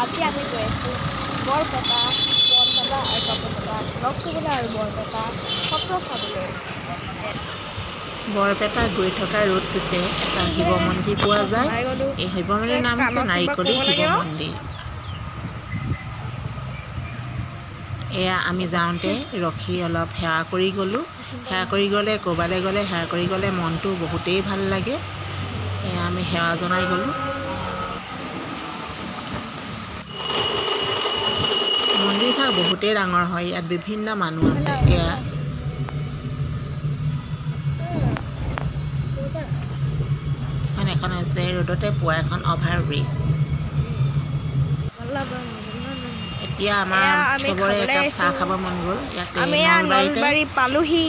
আজি আমি গৈ আছোঁ বৰপেটা আৰু বৰপেটা লগ কৰিবলৈ আৰু বৰপেটা সত্ৰ চাবলৈ। বৰপেটা গৈ থকা ৰোডটোতে এটা শিৱ মন্দিৰ পোৱা যায়। এই শিৱ মন্দিৰৰ নাম হৈছে নাৰিকলী শিৱ মন্দিৰ। এয়া আমি যাওঁতে ৰখি অলপ সেৱা কৰি গ'লোঁ। সেৱা কৰি গ'লে ক'ৰবালৈ গ'লে সেৱা কৰি গ'লে মনটো বহুতেই ভাল লাগে। এয়া আমি সেৱা জনাই গ'লোঁ। মন্দিৰভাগ বহুতেই ডাঙৰ হয়। ইয়াত বিভিন্ন মানুহ আছে। এয়া এখন হৈছে ৰোডতে পোৱা এখন অভাৰ ব্ৰিজ। এতিয়া আমাৰ চবৰে একাপ চাহ খাব মন গ'ল। ইয়াতে নলবাৰী পালোহি।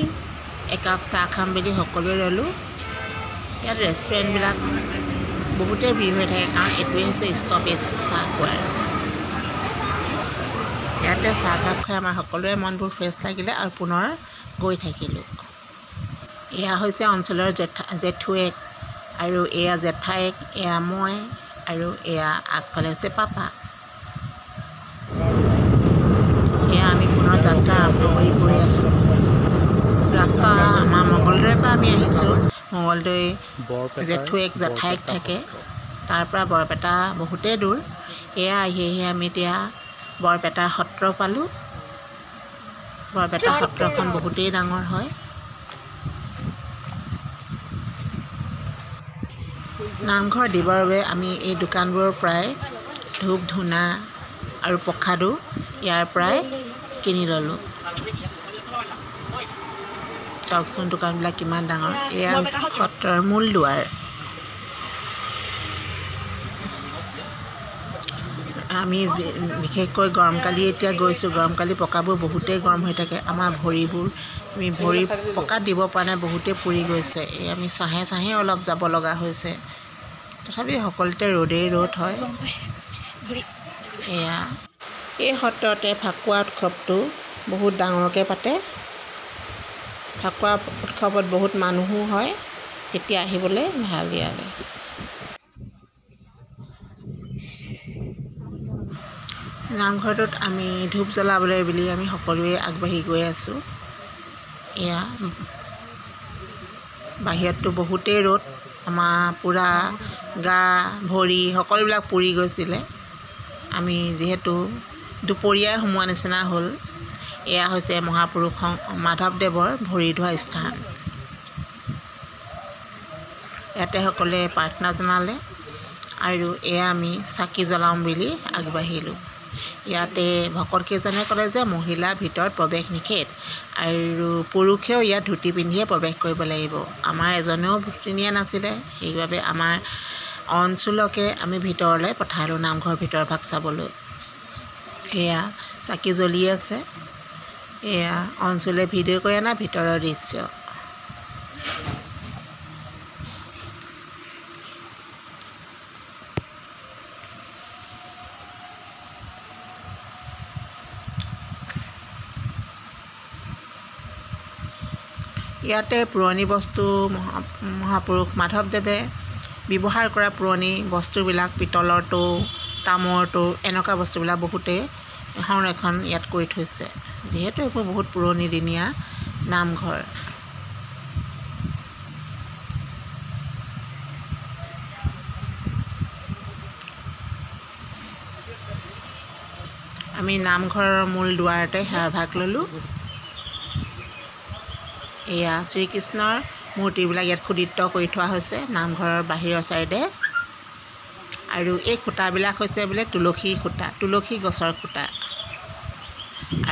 একাপ চাহ খাম বুলি সকলোৱে ৰ'লোঁ। ইয়াত ৰেষ্টুৰেণ্টবিলাক বহুতেই ভিৰ হৈ থাকে, কাৰণ এইটোৱে হৈছে ষ্টপেজ চাহ খোৱাৰ। ইয়াতে চাহকাপ খাই আমাৰ সকলোৰে মনবোৰ ফ্ৰেছ লাগিলে আৰু পুনৰ গৈ থাকিলোঁ। এয়া হৈছে অঞ্চলৰ জেঠুৱেক আৰু এয়া জেঠাইক, এয়া মই আৰু এয়া আগফালে হৈছে পাপা। এয়া আমি পুনৰ যাত্ৰা আৰম্ভ কৰি গৈ আছোঁ। ৰাস্তা আমাৰ মঙলদৈৰ পৰা আমি আহিছোঁ। মঙলদৈ জেঠুৱেক জেঠাইক থাকে, তাৰ পৰা বৰপেটা বহুতেই দূৰ। এয়া আহি আমি এতিয়া বৰপেটাৰ সত্ৰ পালোঁ। বৰপেটা সত্ৰখন বহুতেই ডাঙৰ হয়। নামঘৰ দিবৰ বাবে আমি এই দোকানবোৰৰ পৰাই ধূপ ধূনা আৰু প্ৰসাদো ইয়াৰ পৰাই কিনি ল'লোঁ। চাওকচোন দোকানবিলাক কিমান ডাঙৰ। এয়া সত্ৰৰ মূল দুৱাৰ। আমি বিশেষকৈ গৰমকালি এতিয়া গৈছোঁ। গৰমকালি পকাবোৰ বহুতেই গৰম হৈ থাকে। আমাৰ ভৰিবোৰ আমি ভৰি পকাত দিব পৰা নাই, বহুতেই পুৰি গৈছে। এই আমি চাহে চাহে অলপ যাব লগা হৈছে। তথাপি সকলোতে ৰ'দেই ৰ'দ হয়। এয়া এই সত্ৰতে ফাকুৱা উৎসৱটো বহুত ডাঙৰকৈ পাতে। ফাকুৱা উৎসৱত বহুত মানুহো হয়। তেতিয়া আহিবলৈ ভাল ইয়ালে। নামঘৰটোত আমি ধূপ জ্বলাবলৈ বুলি আমি সকলোৱে আগবাঢ়ি গৈ আছোঁ। এয়া বাহিৰততো বহুতেই ৰ'দ। আমাৰ পূৰা গা ভৰি সকলোবিলাক পুৰি গৈছিলে। আমি যিহেতু দুপৰীয়াই সোমোৱা নিচিনা হ'ল। এয়া হৈছে মহাপুৰুষ মাধৱদেৱৰ ভৰি ধোৱা স্থান। ইয়াতে সকলোৱে প্ৰাৰ্থনা জনালে আৰু এয়া আমি চাকি জ্বলাম বুলি আগবাঢ়িলোঁ। ইয়াতে ভকতকেইজনে ক'লে যে মহিলাৰ ভিতৰত প্ৰৱেশ নিষেধ আৰু পুৰুষেও ইয়াত ধুতি পিন্ধিয়ে প্ৰৱেশ কৰিব লাগিব। আমাৰ এজনেও ধুতি নিয়া নাছিলে, সেইবাবে আমাৰ অঞ্চলকে আমি ভিতৰলৈ পঠালোঁ নামঘৰ ভিতৰ ভাগ চাবলৈ। এয়া চাকি জ্বলি আছে। এয়া অঞ্চলে ভিডিঅ' কৰি অনা ভিতৰৰ দৃশ্য। ইয়াতে পুৰণি বস্তু মহাপুৰুষ মাধৱদেৱে ব্যৱহাৰ কৰা পুৰণি বস্তুবিলাক পিতলৰ টৌ, তামৰ টৌ, এনেকুৱা বস্তুবিলাক বহুতেই সংৰক্ষণ ইয়াত কৰি থৈছে। যিহেতু এইবোৰ বহুত পুৰণিদিনীয়া নামঘৰ। আমি নামঘৰৰ মূল দুৱাৰতে সেৱাভাগ ল'লোঁ। এয়া শ্ৰীকৃষ্ণৰ মূৰ্তিবিলাক ইয়াত খোদিত কৰি থোৱা হৈছে নামঘৰৰ বাহিৰৰ চাইডে। আৰু এই খুঁটাবিলাক হৈছে বোলে তুলসী খুঁটা, তুলসী গছৰ খুঁটা।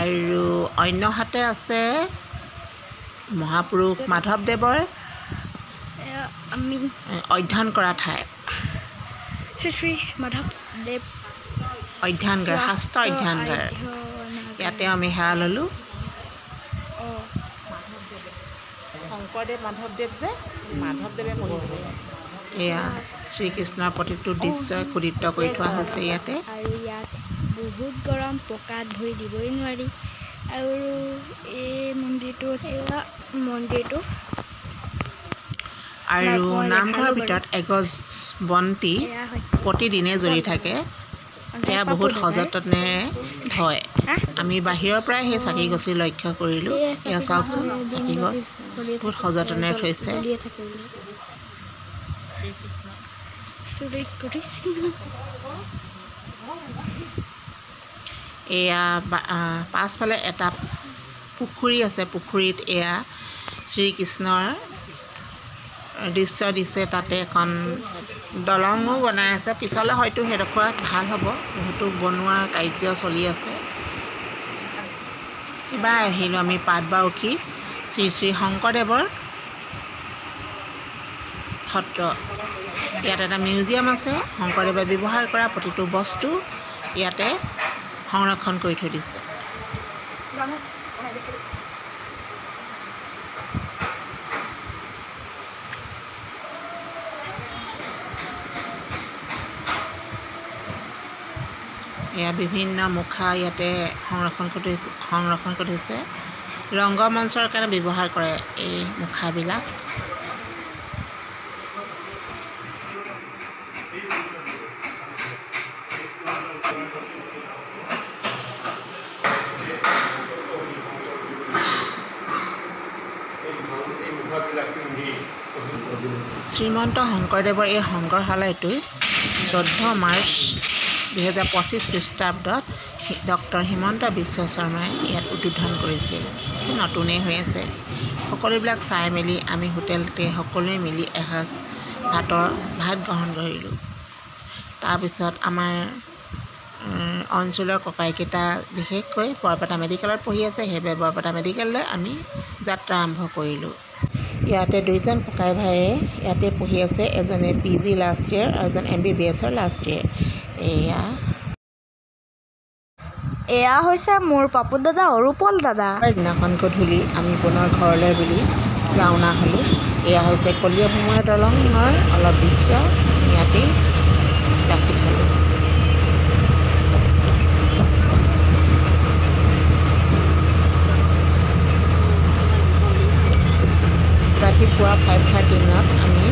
আৰু অন্য হাতে আছে মহাপুৰুষ মাধৱদেৱৰ অধ্যয়ন কৰা ঠাই। শ্ৰী মাধৱদেৱ অধ্যয়নগাৰ, শাস্ত্ৰ অধ্যয়নগাৰ। ইয়াতে আমি সেৱা ল'লোঁ। শংকৰদেৱ মাধৱদেৱ যে মাধৱদেৱে পঢ়িছিলে। এয়া শ্ৰীকৃষ্ণৰ প্ৰতিটো দৃশ্যই খোদিত কৰি থোৱা হৈছে ইয়াতে। আৰু ইয়াত বহুত গৰম, পকাত ভৰি দিবই নোৱাৰি। আৰু এই মন্দিৰটো আৰু নামঘৰৰ ভিতৰত এগছ বন্তি প্ৰতিদিনে জ্বলি থাকে। এয়া বহুত সযতনেৰে থয়। আমি বাহিৰৰ পৰাই সেই চাকি গছি লক্ষ্য কৰিলোঁ। এয়া চাওকচোন, চাকি গছ বহুত সযতনেৰে থৈছে। এয়া পাছফালে এটা পুখুৰী আছে। পুখুৰীত এয়া শ্ৰীকৃষ্ণৰ দৃশ্য দিছে। তাতে এখন দলঙো বনাই আছে। পিছলৈ হয়তো সেইডোখৰত ভাল হ'ব, বহুতো বনোৱাৰ কাৰ্য চলি আছে। এবাৰ আহিলোঁ আমি পাটবাউসী শ্ৰী শ্ৰী শংকৰদেৱৰ সত্ৰ। ইয়াত এটা মিউজিয়াম আছে। শংকৰদেৱে ব্যৱহাৰ কৰা প্ৰতিটো বস্তু ইয়াতে সংৰক্ষণ কৰি থৈ দিছে। এয়া বিভিন্ন মুখা ইয়াতে সংৰক্ষণ কৰি থৈছে। ৰংগমঞ্চৰ কাৰণে ব্যৱহাৰ কৰে এই মুখাবিলাক। শ্ৰীমন্ত শংকৰদেৱৰ এই সংগ্ৰহালয়টো 14 মাৰ্চ 2025 খ্ৰীষ্টাব্দত ডক্টৰ হিমন্ত বিশ্ব শৰ্মাই ইয়াত উদ্বোধন কৰিছিল। নতুনেই হৈ আছে। সকলোবিলাক চাই মেলি আমি হোটেলতে সকলোৱে মিলি এসাঁজ ভাত গ্ৰহণ কৰিলোঁ। তাৰপিছত আমাৰ অঞ্চলৰ ককাইকেইটা বিশেষকৈ বৰপেটা মেডিকেলত পঢ়ি আছে। সেইবাবে বৰপেটা মেডিকেললৈ আমি যাত্ৰা আৰম্ভ কৰিলোঁ। ইয়াতে দুইজন ককাই ভাইয়ে ইয়াতে পঢ়ি আছে। এজনে PG লাষ্ট ইয়েৰ আৰু এজন MBBSৰ লাষ্ট ইয়েৰ। এয়া হৈছে মোৰ পাপু দাদা আৰু পল দাদা। দিনাখন গধূলি আমি পুনৰ ঘৰলৈ বুলি ৰাওনা হ'লোঁ। এয়া হৈছে কলীয়াভোমোৰা দলঙৰ অলপ দৃশ্য ইয়াতেই ৰাখি থ'লোঁ। ৰাতিপুৱা 5:30 মানত আমি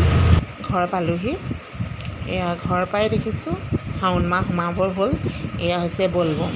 ঘৰ পালোঁহি। এয়া ঘৰ পাই দেখিছোঁ শাওণ মাহ সোমাবৰ হ'ল। এয়া হৈছে বলবম।